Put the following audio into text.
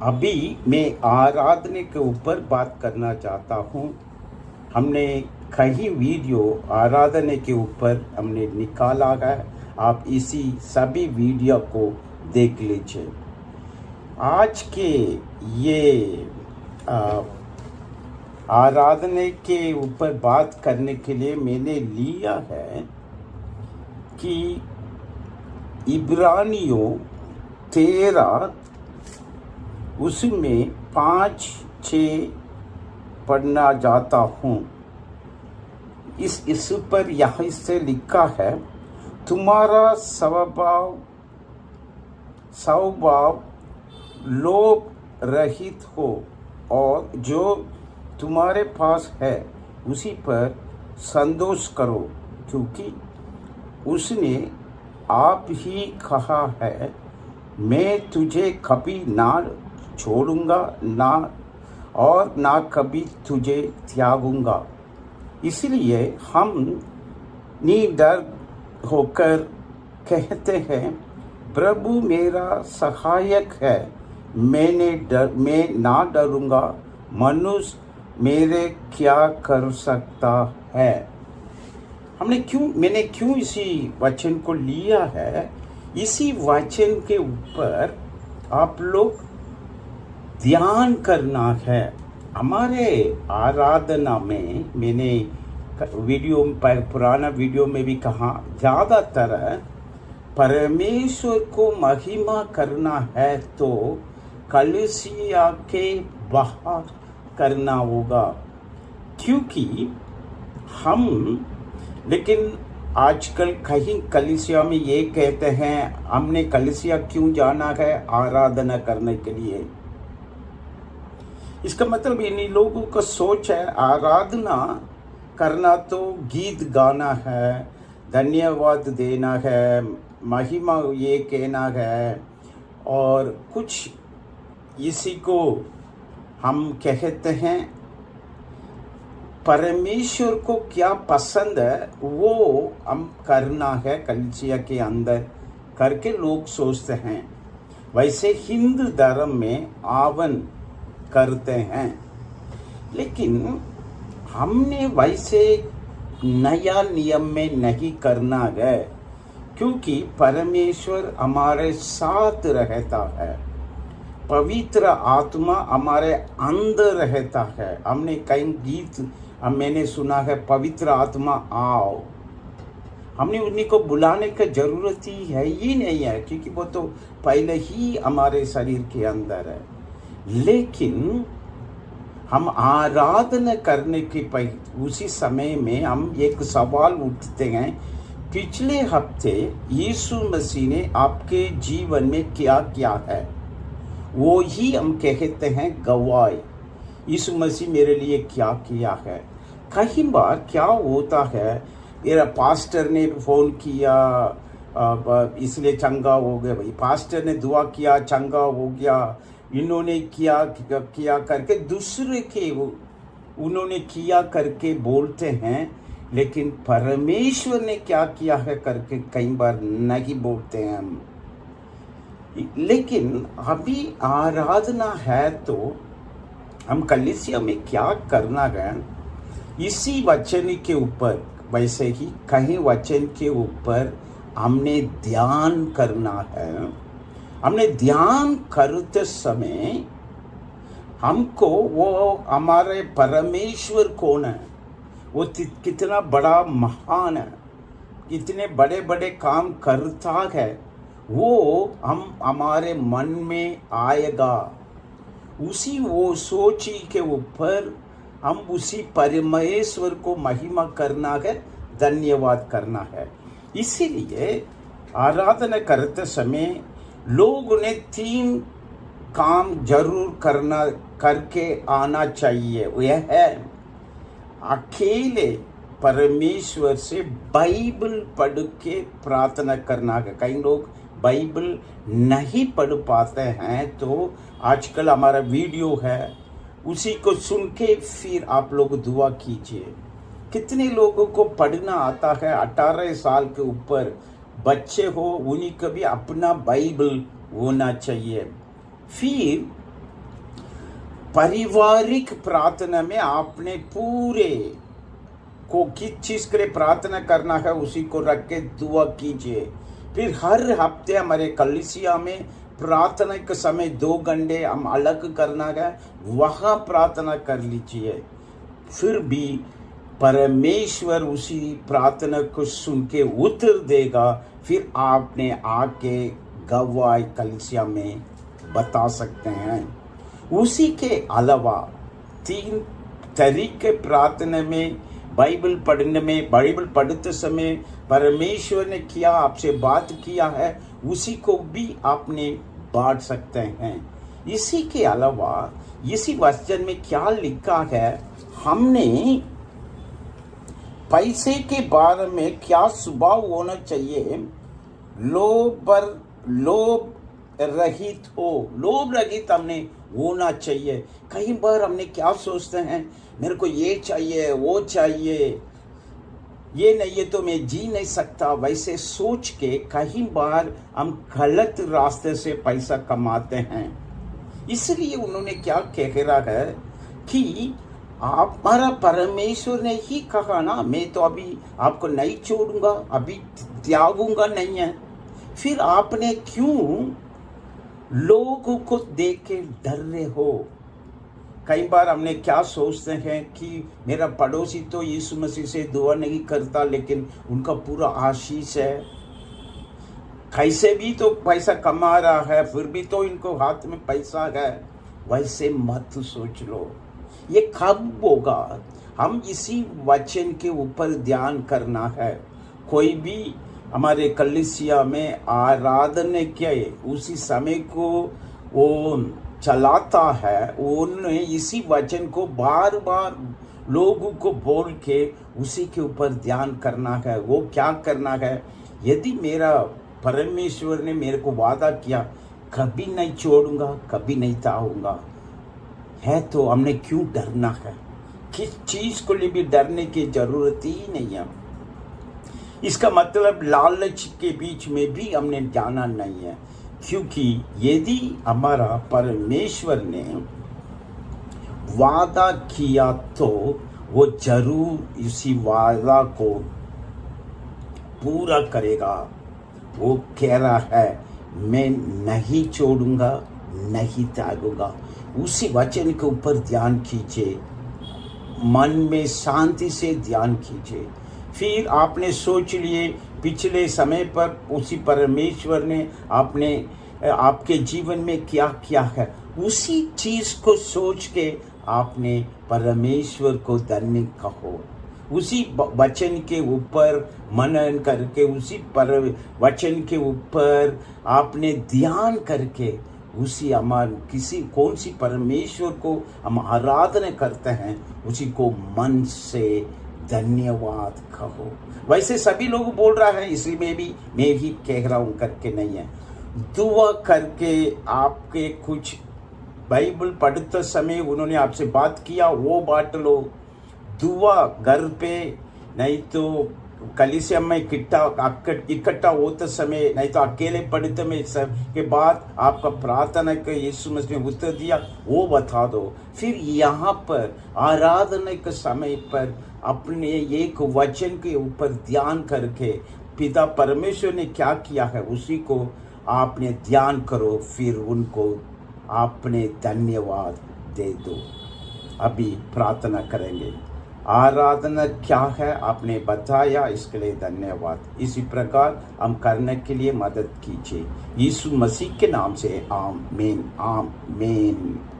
अभी मैं आराधना के ऊपर बात करना चाहता हूँ। हमने कई वीडियो आराधना के ऊपर हमने निकाला है। आप इसी सभी वीडियो को देख लीजिए। आज के ये आराधना के ऊपर बात करने के लिए मैंने लिया है कि इब्रानियों 13 उसमें 5-6 पढ़ना जाता हूँ। इस पर यहाँ से लिखा है, तुम्हारा स्वभाव लोभ रहित हो और जो तुम्हारे पास है उसी पर संतोष करो, क्योंकि उसने आप ही कहा है, मैं तुझे कभी ना छोड़ूंगा ना कभी तुझे त्यागूंगा। इसलिए हम निडर होकर कहते हैं, प्रभु मेरा सहायक है, मैं ना डरूंगा। मनुष्य मेरे क्या कर सकता है। मैंने क्यों इसी वचन को लिया है? इसी वचन के ऊपर आप लोग ध्यान करना है। हमारे आराधना में मैंने पुराना वीडियो में भी कहा, ज़्यादातर परमेश्वर को महिमा करना है तो कलीसिया के बाहर करना होगा, क्योंकि लेकिन आजकल कहीं कलीसिया में ये कहते हैं, हमने कलीसिया क्यों जाना है? आराधना करने के लिए। इसका मतलब इन्हीं लोगों का सोच है, आराधना करना तो गीत गाना है, धन्यवाद देना है, महिमा ये कहना है, और कुछ इसी को हम कहते हैं। परमेश्वर को क्या पसंद है वो हम करना है कलीसिया के अंदर करके लोग सोचते हैं। वैसे हिंदू धर्म में आवन करते हैं, लेकिन हमने वैसे नया नियम में नहीं करना है, क्योंकि परमेश्वर हमारे साथ रहता है, पवित्र आत्मा हमारे अंदर रहता है। हमने कई गीत मैंने सुना है, पवित्र आत्मा आओ। हमने उन्हीं को बुलाने की जरूरत ही नहीं है, क्योंकि वो तो पहले ही हमारे शरीर के अंदर है। लेकिन हम आराधना करने के उसी समय में हम एक सवाल उठते हैं, पिछले हफ्ते यीशु मसीह ने आपके जीवन में क्या किया है? वो ही हम कहते हैं गवाही। यीशु मसीह मेरे लिए क्या किया है? कई बार क्या होता है, मेरा पास्टर ने फ़ोन किया इसलिए चंगा हो गया, भाई पास्टर ने दुआ किया चंगा हो गया, इन्होंने किया करके दूसरे के उन्होंने किया करके बोलते हैं, लेकिन परमेश्वर ने क्या किया है करके कई बार नहीं बोलते हैं हम। लेकिन अभी आराधना है तो हम कलीसिया में क्या करना है, इसी वचन के ऊपर, वैसे ही कहीं वचन के ऊपर हमने ध्यान करना है। हमने ध्यान करते समय हमको वो हमारे परमेश्वर कौन है, वो कितना बड़ा महान है, कितने बड़े बड़े काम करता है, वो हमारे मन में आएगा। उसी वो सोची के ऊपर हम उसी परमेश्वर को महिमा करना है, धन्यवाद करना है। इसीलिए आराधना करते समय लोगों ने 3 काम जरूर करके आना चाहिए। यह है, अकेले परमेश्वर से बाइबल पढ़ के प्रार्थना करना है। कई लोग बाइबल नहीं पढ़ पाते हैं, तो आजकल हमारा वीडियो है, उसी को सुन के फिर आप लोग दुआ कीजिए। कितने लोगों को पढ़ना आता है, 18 साल के ऊपर बच्चे हो, उन्हीं को भी अपना बाइबल होना चाहिए। फिर पारिवारिक प्रार्थना में आपने पूरे को किस चीज के लिए प्रार्थना करना है उसी को रख के दुआ कीजिए। फिर हर हफ्ते हमारे कलीसिया में प्रार्थना के समय 2 घंटे हम अलग करना है, वहाँ प्रार्थना कर लीजिए। फिर भी परमेश्वर उसी प्रार्थना को सुन के उत्तर देगा। फिर आपने आके गवाही कलीसिया में बता सकते हैं। उसी के अलावा 3 तरीके प्रार्थना में, बाइबल पढ़ने में, बाइबल पढ़ते समय परमेश्वर ने क्या आपसे बात किया है उसी को भी आपने बांट सकते हैं। इसी के अलावा इसी वचन में क्या लिखा है, हमने पैसे के बारे में क्या स्वभाव होना चाहिए, लोभ रहित हमने होना चाहिए। कई बार हमने क्या सोचते हैं, मेरे को ये चाहिए वो चाहिए, ये नहीं है तो मैं जी नहीं सकता, वैसे सोच के कई बार हम गलत रास्ते से पैसा कमाते हैं। इसलिए उन्होंने क्या कह रहा है कि हमारा परमेश्वर ने ही कहा ना, मैं तो अभी आपको नहीं छोड़ूंगा, अभी त्यागूंगा नहीं है। फिर आपने क्यों लोगों को देख के डर रहे हो? कई बार हमने क्या सोचते हैं कि मेरा पड़ोसी तो यीशु मसीह से दुआ नहीं करता, लेकिन उनका पूरा आशीष है, कैसे भी तो पैसा कमा रहा है, फिर भी तो इनको हाथ में पैसा है। वैसे मत सोच लो, ये कब होगा? हम इसी वचन के ऊपर ध्यान करना है। कोई भी हमारे कलीसिया में आराधना के उसी समय को वो चलाता है, उन्हें इसी वचन को बार बार लोगों को बोल के उसी के ऊपर ध्यान करना है। वो क्या करना है, यदि मेरा परमेश्वर ने मेरे को वादा किया कभी नहीं छोड़ूंगा, कभी नहीं ताऊंगा, है तो हमने क्यों डरना है? किस चीज को लिए भी डरने की जरूरत ही नहीं है। इसका मतलब लालच के बीच में भी हमने जाना नहीं है, क्योंकि यदि हमारा परमेश्वर ने वादा किया तो वो जरूर इसी वादा को पूरा करेगा। वो कह रहा है मैं नहीं छोड़ूंगा, नहीं त्यागूंगा। उसी वचन के ऊपर ध्यान कीजिए, मन में शांति से ध्यान कीजिए। फिर आपने सोच लिए पिछले समय पर उसी परमेश्वर ने आपके जीवन में क्या किया है, उसी चीज को सोच के आपने परमेश्वर को धन्य कहो। उसी वचन के ऊपर मनन करके, उसी वचन के ऊपर आपने ध्यान करके, उसी कौन सी परमेश्वर को हम आराधना करते हैं उसी को मन से धन्यवाद कहो। वैसे सभी लोग बोल रहा है, इसलिए मैं भी कह रहा हूँ करके नहीं है। दुआ करके आपके कुछ बाइबल पढ़ते समय उन्होंने आपसे बात किया वो बांट लो। दुआ घर पे नहीं तो कलीसिया में इकट्ठा होते समय, नहीं तो अकेले पढ़ते में सब के बाद आपका प्रार्थना के यीशु मसीह ने उत्तर दिया वो बता दो। फिर यहाँ पर आराधना के समय पर अपने एक वचन के ऊपर ध्यान करके पिता परमेश्वर ने क्या किया है उसी को आपने ध्यान करो, फिर उनको आपने धन्यवाद दे दो। अभी प्रार्थना करेंगे। आराधना क्या है आपने बताया, इसके लिए धन्यवाद। इसी प्रकार हम करने के लिए मदद कीजिए, यीशु मसीह के नाम से आमीन आमीन।